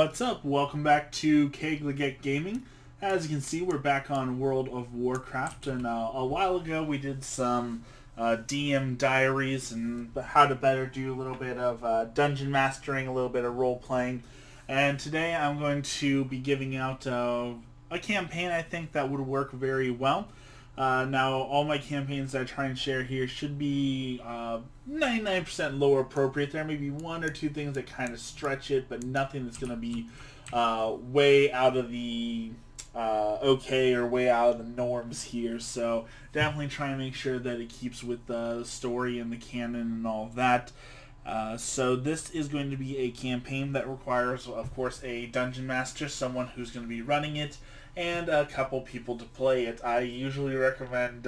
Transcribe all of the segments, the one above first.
What's up? Welcome back to Kegligate Gaming. As you can see, we're back on World of Warcraft, and a while ago we did some DM diaries and how to better do a little bit of dungeon mastering, a little bit of role playing, and today I'm going to be giving out a campaign I think that would work very well. Now, all my campaigns that I try and share here should be 99% lower appropriate. There may be one or two things that kind of stretch it, but nothing that's going to be way out of the okay or way out of the norms here. So definitely try and make sure that it keeps with the story and the canon and all of that. So this is going to be a campaign that requires, of course, a dungeon master, someone who's going to be running it, and a couple people to play it. I usually recommend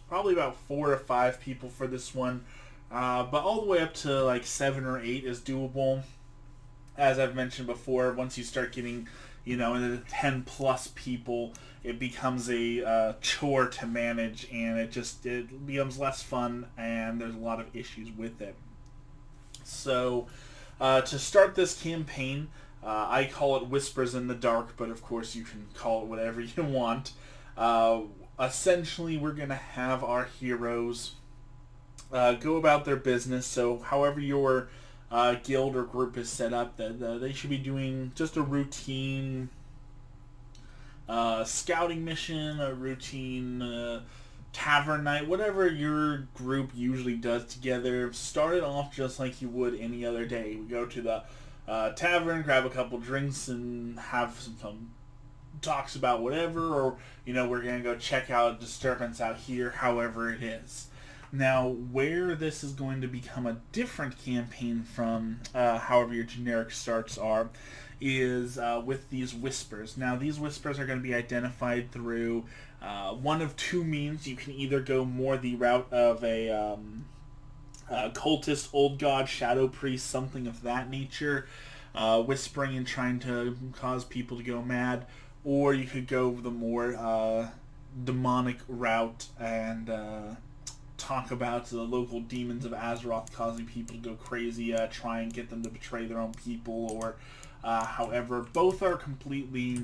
probably about 4 to 5 people for this one, but all the way up to like 7 or 8 is doable. As I've mentioned before, once you start getting, into the 10 plus people, it becomes a chore to manage, and it becomes less fun, and there's a lot of issues with it. So, to start this campaign, I call it Whispers in the Dark, but of course you can call it whatever you want. Essentially, we're going to have our heroes go about their business. So however your guild or group is set up, that they should be doing just a routine scouting mission, a routine tavern night, whatever your group usually does together. Start it off just like you would any other day. We go to the tavern, grab a couple drinks, and have some talks about whatever, or we're gonna go check out a disturbance out here, however it is. Now, where this is going to become a different campaign from however your generic starts are is with these whispers. Now, these whispers are going to be identified through one of two means. You can either go more the route of a cultist, old god, shadow priest, something of that nature, whispering and trying to cause people to go mad, or you could go the more demonic route and talk about the local demons of Azeroth causing people to go crazy, try and get them to betray their own people, or however. Both are completely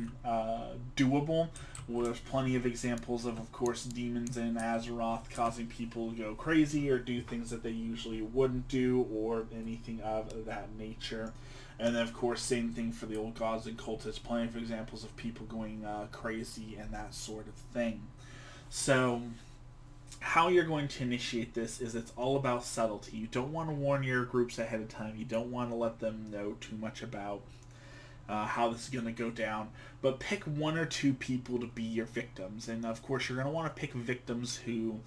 doable. Well, there's plenty of examples of course, demons in Azeroth causing people to go crazy or do things that they usually wouldn't do, or anything of that nature. And then, of course, same thing for the old gods and cultists. Plenty of examples of people going crazy and that sort of thing. So, how you're going to initiate this is it's all about subtlety. You don't want to warn your groups ahead of time. You don't want to let them know too much about how this is going to go down, but pick 1 or 2 people to be your victims. And of course, you're going to want to pick victims who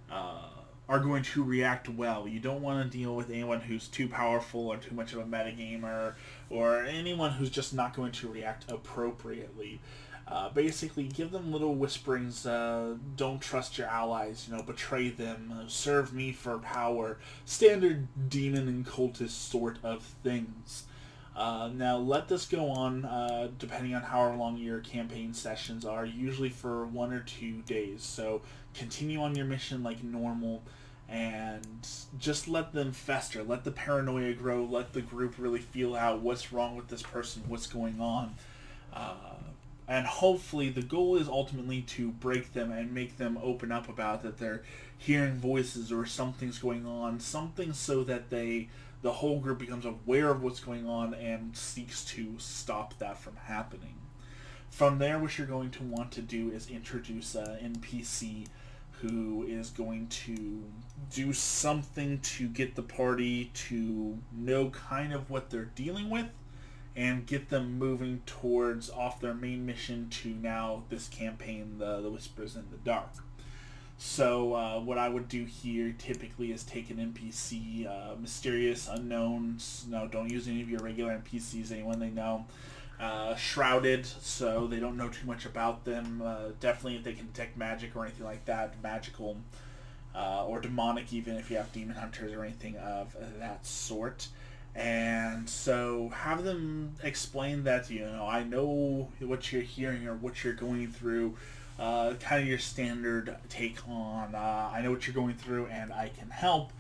are going to react well. You don't want to deal with anyone who's too powerful or too much of a metagamer, or anyone who's just not going to react appropriately. Basically, give them little whisperings. Don't trust your allies. Betray them. Serve me for power. Standard demon and cultist sort of things. Now, let this go on, depending on how long your campaign sessions are, usually for 1 or 2 days. So, continue on your mission like normal, and just let them fester. Let the paranoia grow. Let the group really feel out what's wrong with this person, what's going on. And hopefully the goal is ultimately to break them and make them open up about that they're hearing voices or something's going on, something so that the whole group becomes aware of what's going on and seeks to stop that from happening. From there, what you're going to want to do is introduce an NPC who is going to do something to get the party to know kind of what they're dealing with, and get them moving towards off their main mission to now this campaign, the Whispers in the Dark. So what I would do here typically is take an NPC, mysterious, unknowns. No, don't use any of your regular NPCs, anyone they know. Shrouded, so they don't know too much about them. Definitely if they can detect magic or anything like that, magical, or demonic even if you have demon hunters or anything of that sort. And so have them explain that, I know what you're hearing or what you're going through, kind of your standard take on, I know what you're going through and I can help.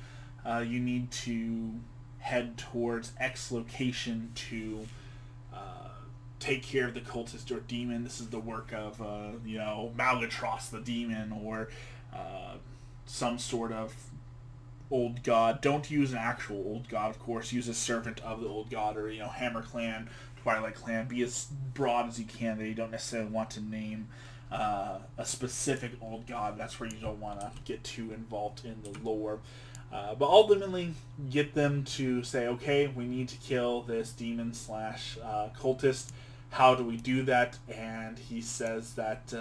You need to head towards X location to take care of the cultist or demon. This is the work of, Malgatros the demon, or some sort of old god. Don't use an actual old god, of course. Use a servant of the old god, or, Hammer Clan, Twilight Clan. Be as broad as you can. That you don't necessarily want to name a specific old god. That's where you don't want to get too involved in the lore. But ultimately, get them to say, okay, we need to kill this demon slash cultist. How do we do that? And he says that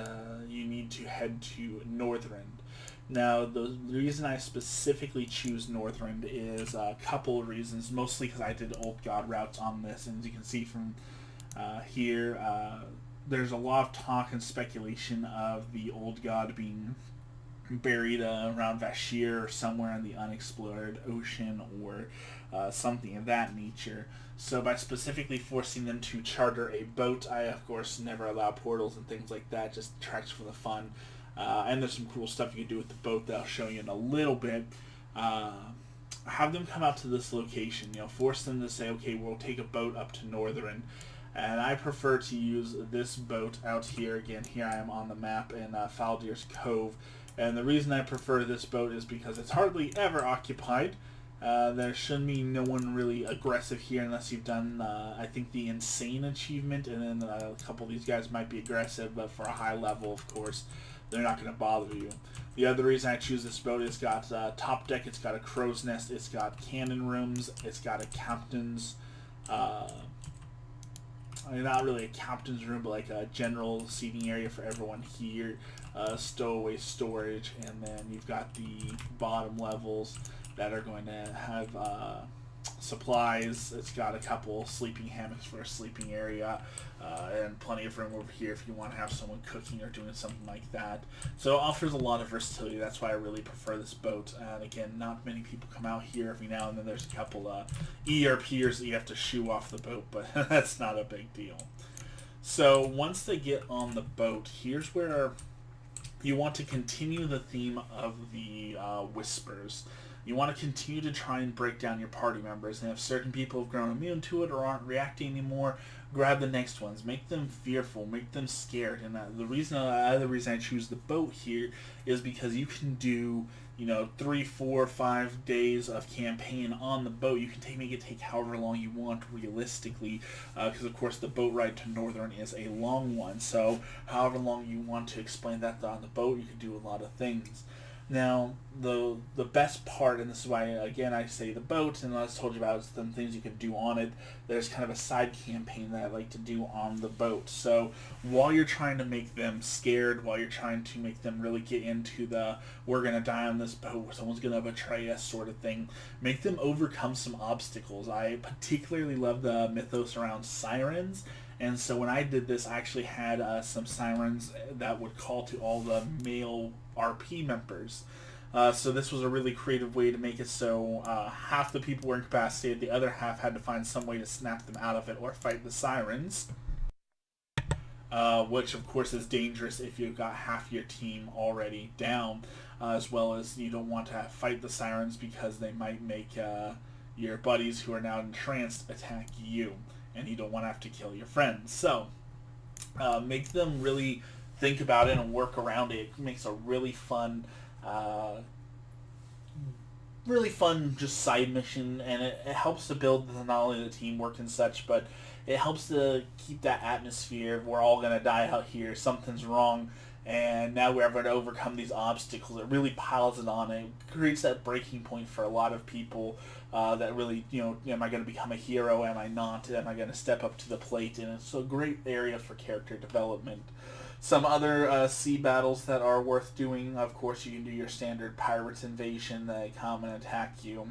you need to head to Northrend. Now, the reason I specifically choose Northrend is a couple of reasons, mostly because I did old god routes on this, and as you can see from here, there's a lot of talk and speculation of the old god being buried around Vashir or somewhere in the unexplored ocean, or something of that nature. So by specifically forcing them to charter a boat, I of course never allow portals and things like that, just tracks for the fun. And there's some cool stuff you can do with the boat that I'll show you in a little bit. Have them come out to this location, force them to say, okay, we'll take a boat up to Northern. And I prefer to use this boat out here. Again, here I am on the map in Faldir's Cove. And the reason I prefer this boat is because it's hardly ever occupied. There should be no one really aggressive here unless you've done, I think, the Insane achievement. And then a couple of these guys might be aggressive, but for a high level, of course, they're not going to bother you. The other reason I choose this boat, it's got top deck, it's got a crow's nest, it's got cannon rooms, it's got a captain's... not really a captain's room, but like a general seating area for everyone here, stowaway storage, and then you've got the bottom levels that are going to have supplies. It's got a couple sleeping hammocks for a sleeping area, and plenty of room over here if you want to have someone cooking or doing something like that. So it offers a lot of versatility. That's why I really prefer this boat. And again, not many people come out here. Every now and then there's a couple ERPers that you have to shoo off the boat, but that's not a big deal. So once they get on the boat, here's where you want to continue the theme of the whispers. You want to continue to try and break down your party members, and if certain people have grown immune to it or aren't reacting anymore, grab the next ones. Make them fearful, make them scared. And the other reason I choose the boat here is because you can do 3, 4, 5 days of campaign on the boat. You can make it take however long you want realistically, because of course the boat ride to Northern is a long one. So however long you want to explain that on the boat, you can do a lot of things. Now, the best part, and this is why, again, I say the boat, and I told you about some things you can do on it, there's kind of a side campaign that I like to do on the boat. So, while you're trying to make them scared, while you're trying to make them really get into the, we're going to die on this boat, someone's going to betray us sort of thing, make them overcome some obstacles. I particularly love the mythos around sirens. And so when I did this, I actually had some sirens that would call to all the male RP members. So this was a really creative way to make it so half the people were incapacitated, the other half had to find some way to snap them out of it or fight the sirens. Which of course is dangerous if you've got half your team already down, as well as you don't want to fight the sirens because they might make your buddies who are now entranced attack you. And you don't want to have to kill your friends. So, make them really think about it and work around it. It makes a really fun just side mission, and it helps to build not only the teamwork and such, but it helps to keep that atmosphere of we're all going to die out here, something's wrong, and now we're going to overcome these obstacles. It really piles it on. It creates that breaking point for a lot of people that really, am I going to become a hero? Am I not? Am I going to step up to the plate? And it's a great area for character development. Some other sea battles that are worth doing, of course, you can do your standard pirates invasion. They come and attack you.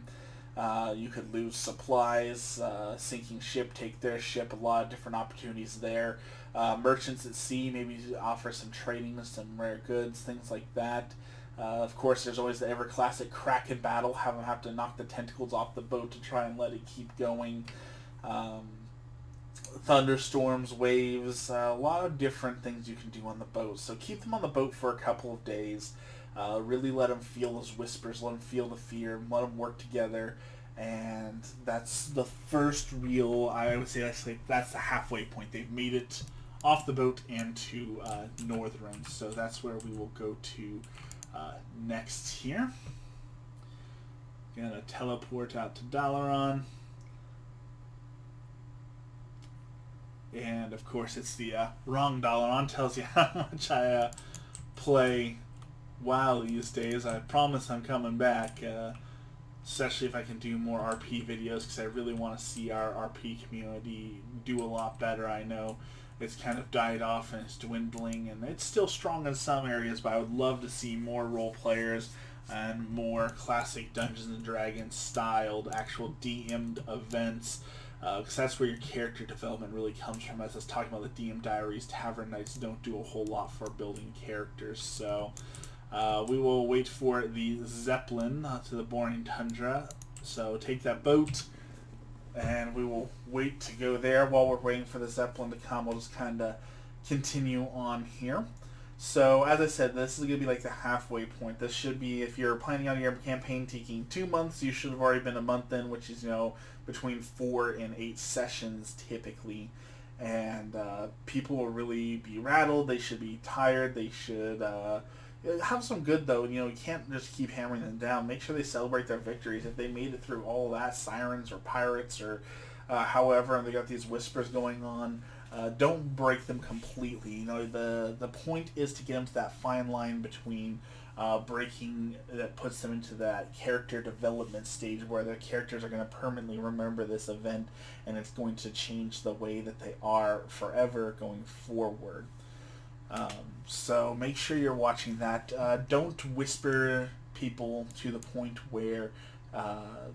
You could lose supplies, sinking ship, take their ship, a lot of different opportunities there. Merchants at sea, maybe offer some trading, some rare goods, things like that. Of course, there's always the ever-classic Kraken battle, have to knock the tentacles off the boat to try and let it keep going. Thunderstorms, waves, a lot of different things you can do on the boat. So keep them on the boat for a couple of days. Really let them feel those whispers, let them feel the fear, let them work together. And that's the first real, I would say, actually, that's the halfway point. They've made it off the boat and to Northrend. So that's where we will go to next here. Gonna teleport out to Dalaran. And of course it's the wrong Dalaran. Tells you how much I play WoW these days. I promise I'm coming back, especially if I can do more RP videos, because I really want to see our RP community do a lot better. I know it's kind of died off and it's dwindling, and it's still strong in some areas, but I would love to see more role players and more classic Dungeons and Dragons styled actual DM'd events, because that's where your character development really comes from. As I was talking about the DM diaries, Tavern Knights don't do a whole lot for building characters, so we will wait for the Zeppelin to the Boring Tundra. So take that boat, and we will wait to go there. While we're waiting for the Zeppelin to come, we'll just kind of continue on here. So, as I said, this is going to be like the halfway point. This should be, if you're planning on your campaign taking 2 months, you should have already been a month in, which is, between 4 and 8 sessions typically. And people will really be rattled. They should be tired. They should have some good, though. You can't just keep hammering them down. Make sure they celebrate their victories. If they made it through all that, sirens or pirates or however, and they got these whispers going on, don't break them completely. The point is to get them to that fine line between breaking that puts them into that character development stage where their characters are going to permanently remember this event, and it's going to change the way that they are forever going forward. So make sure you're watching that. Don't whisper people to the point where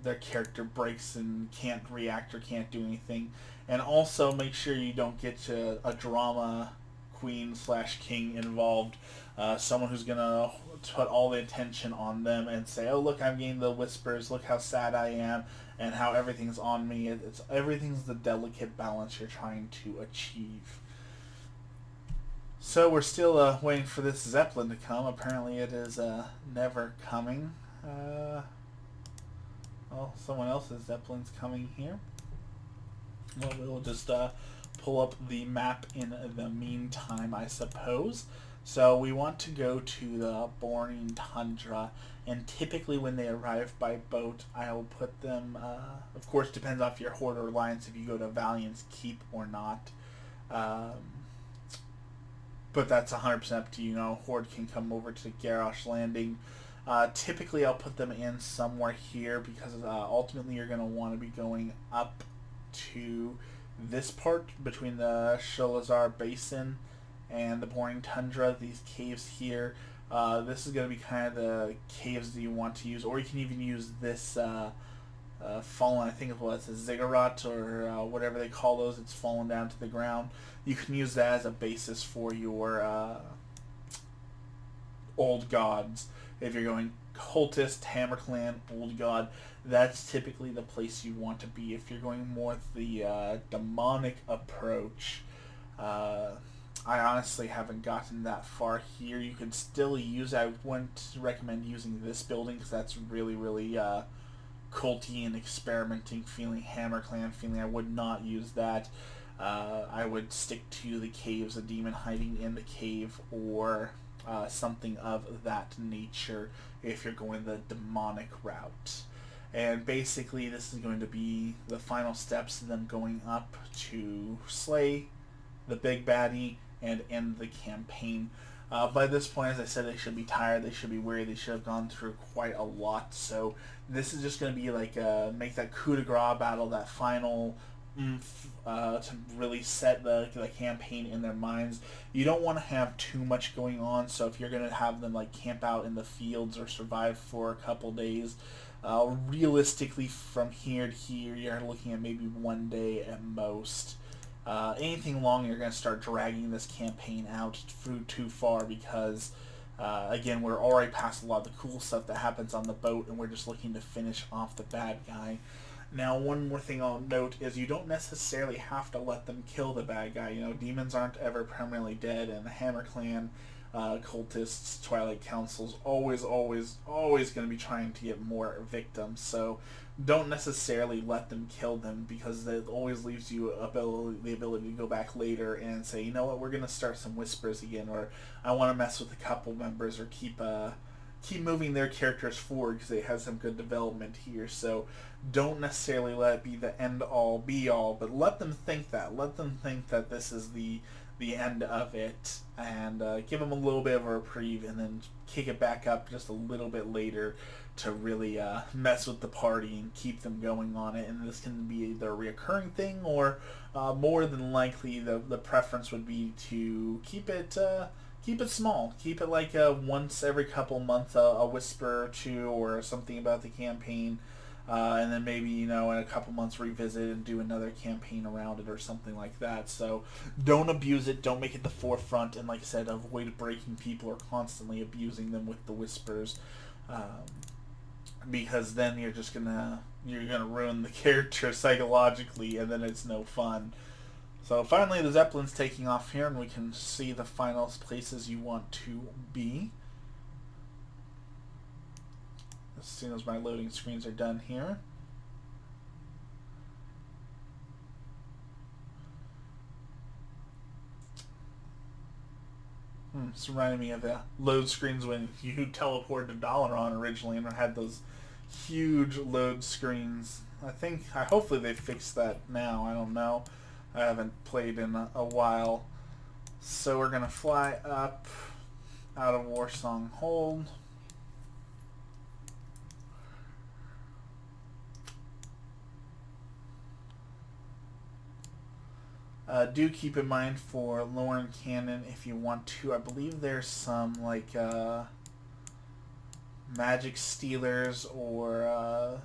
their character breaks and can't react or can't do anything. And also make sure you don't get a drama queen / king involved. Someone who's going to put all the attention on them and say, oh, look, I'm getting the whispers, look how sad I am, and how everything's on me. Everything's the delicate balance you're trying to achieve. So we're still waiting for this Zeppelin to come. Apparently it is never coming. Well, someone else's Zeppelin's coming here. Well, we'll just pull up the map in the meantime, I suppose. So we want to go to the Boring Tundra, and typically when they arrive by boat, I'll put them, of course, depends on if you're Horde or Alliance, if you go to Valiant's Keep or not. But that's 100% up to you. Horde can come over to Garrosh Landing. Typically, I'll put them in somewhere here because ultimately you're going to want to be going up to this part between the Sholazar Basin and the Boring Tundra, these caves here. This is going to be kind of the caves that you want to use, or you can even use this fallen, I think it was a ziggurat or whatever they call those. It's fallen down to the ground. You can use that as a basis for your old gods. If you're going cultist, hammer clan, old god, that's typically the place you want to be. If you're going more with the demonic approach, I honestly haven't gotten that far here. You can still use, I wouldn't recommend using this building because that's really, really culty and experimenting feeling, hammer clan feeling. I would not use that. I would stick to the caves, a demon hiding in the cave, or something of that nature if you're going the demonic route. And basically this is going to be the final steps of them going up to slay the big baddie and end the campaign. By this point, as I said, they should be tired, they should be weary, they should have gone through quite a lot. So this is just going to be like make that coup de grace battle, that final to really set the campaign in their minds. You don't want to have too much going on, so if you're going to have them camp out in the fields or survive for a couple days, realistically from here to here you're looking at maybe 1 day at most. Anything long, you're going to start dragging this campaign out through too far because again, we're already past a lot of the cool stuff that happens on the boat, and we're just looking to finish off the bad guy. Now, one more thing I'll note is you don't necessarily have to let them kill the bad guy. Demons aren't ever permanently dead, and the Hammer Clan cultists, Twilight Council's always, always, always going to be trying to get more victims. So don't necessarily let them kill them, because that always leaves you the ability to go back later and say, you know what, we're going to start some whispers again, or I want to mess with a couple members, or keep moving their characters forward because they have some good development here. So don't necessarily let it be the end all be all, but let them think that. Let them think that this is the end of it, and give them a little bit of a reprieve, and then kick it back up just a little bit later to really mess with the party and keep them going on it. And this can be either a reoccurring thing, or more than likely the preference would be to keep it small. Keep it like once every couple months, a whisper or two, or something about the campaign, and then maybe, in a couple months revisit and do another campaign around it or something like that. So don't abuse it. Don't make it the forefront. And like I said, avoid breaking people or constantly abusing them with the whispers, because then you're gonna ruin the character psychologically, and then it's no fun. So finally, the Zeppelin's taking off here, and we can see the final places you want to be. As soon as my loading screens are done here. It's reminding me of the load screens when you teleported to Dalaran originally and had those huge load screens. Hopefully they fixed that now. I don't know. I haven't played in a while. So we're going to fly up out of Warsong Hold. Do keep in mind for Lorne Cannon, if you want to, I believe there's some magic stealers or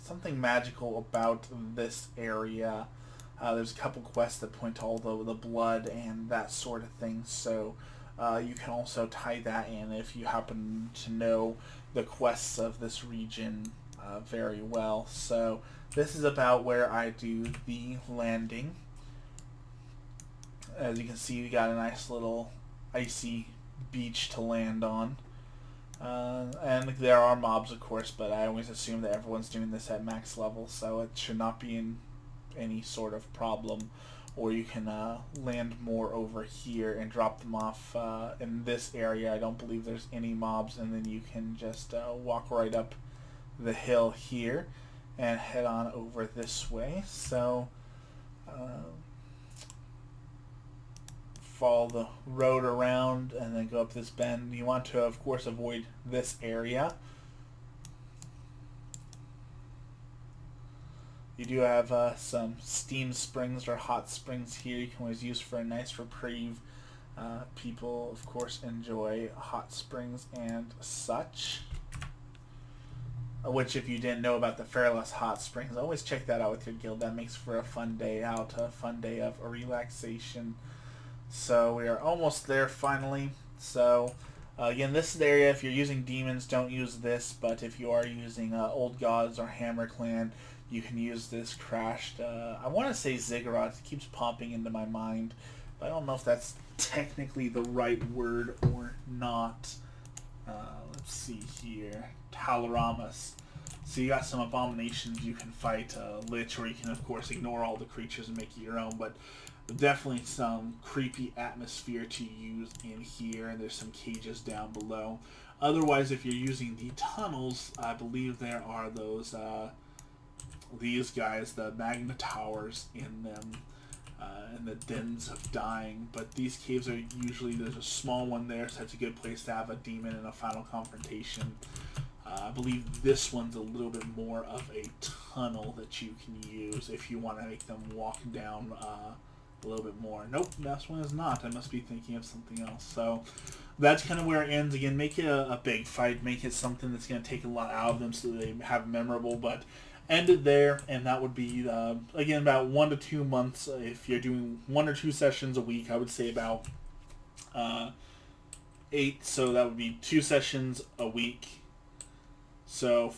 something magical about this area. There's a couple quests that point to all the blood and that sort of thing, so you can also tie that in if you happen to know the quests of this region very well. So this is about where I do the landing. As you can see, we got a nice little icy beach to land on. And there are mobs, of course, but I always assume that everyone's doing this at max level, so it should not be in any sort of problem. Or you can land more over here and drop them off in this area. I don't believe there's any mobs, and then you can just walk right up the hill here and head on over this way. So follow the road around and then go up this bend. You want to, of course, avoid this area. You do have some steam springs or hot springs here you can always use for a nice reprieve. People, of course, enjoy hot springs and such. Which, if you didn't know about the Fairless Hot Springs, always check that out with your guild. That makes for a fun day out, a fun day of relaxation. So we are almost there finally. So again, this is the area. If you're using demons, don't use this. But if you are using Old Gods or Hammer Clan, you can use this crashed. I want to say Ziggurat. It keeps popping into my mind, but I don't know if that's technically the right word or not. Let's see here. Talaramas. So you got some abominations you can fight, Lich, or you can, of course, ignore all the creatures and make it your own. But definitely some creepy atmosphere to use in here, and there's some cages down below. Otherwise, if you're using the tunnels, I believe there are those these guys, the magma towers in them, and the dens of dying. But these caves are usually, there's a small one there, so that's a good place to have a demon in a final confrontation. I believe this one's a little bit more of a tunnel that you can use if you want to make them walk down a little bit more. Nope, that one is not. I must be thinking of something else. So that's kind of where it ends. Again, make it a big fight. Make it something that's going to take a lot out of them so they have memorable, but end it there, and that would be, again, about 1 to 2 months. If you're doing 1 or 2 sessions a week, I would say about 8, so that would be 2 sessions a week. So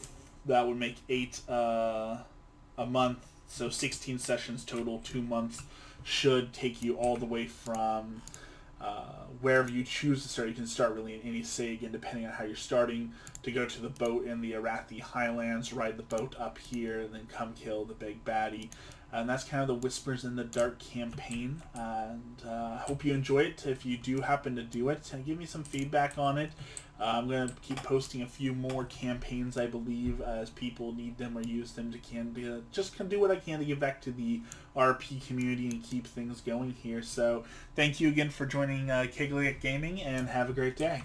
that would make 8 a month, so 16 sessions total, 2 months should take you all the way from wherever you choose to start. You can start really in any city, again, depending on how you're starting, to go to the boat in the Arathi Highlands, ride the boat up here, and then come kill the big baddie. And that's kind of the Whispers in the Dark campaign. And I hope you enjoy it. If you do happen to do it, give me some feedback on it. I'm going to keep posting a few more campaigns, I believe, as people need them or use them to just do what I can to give back to the RP community and keep things going here. So thank you again for joining Kegliac Gaming, and have a great day.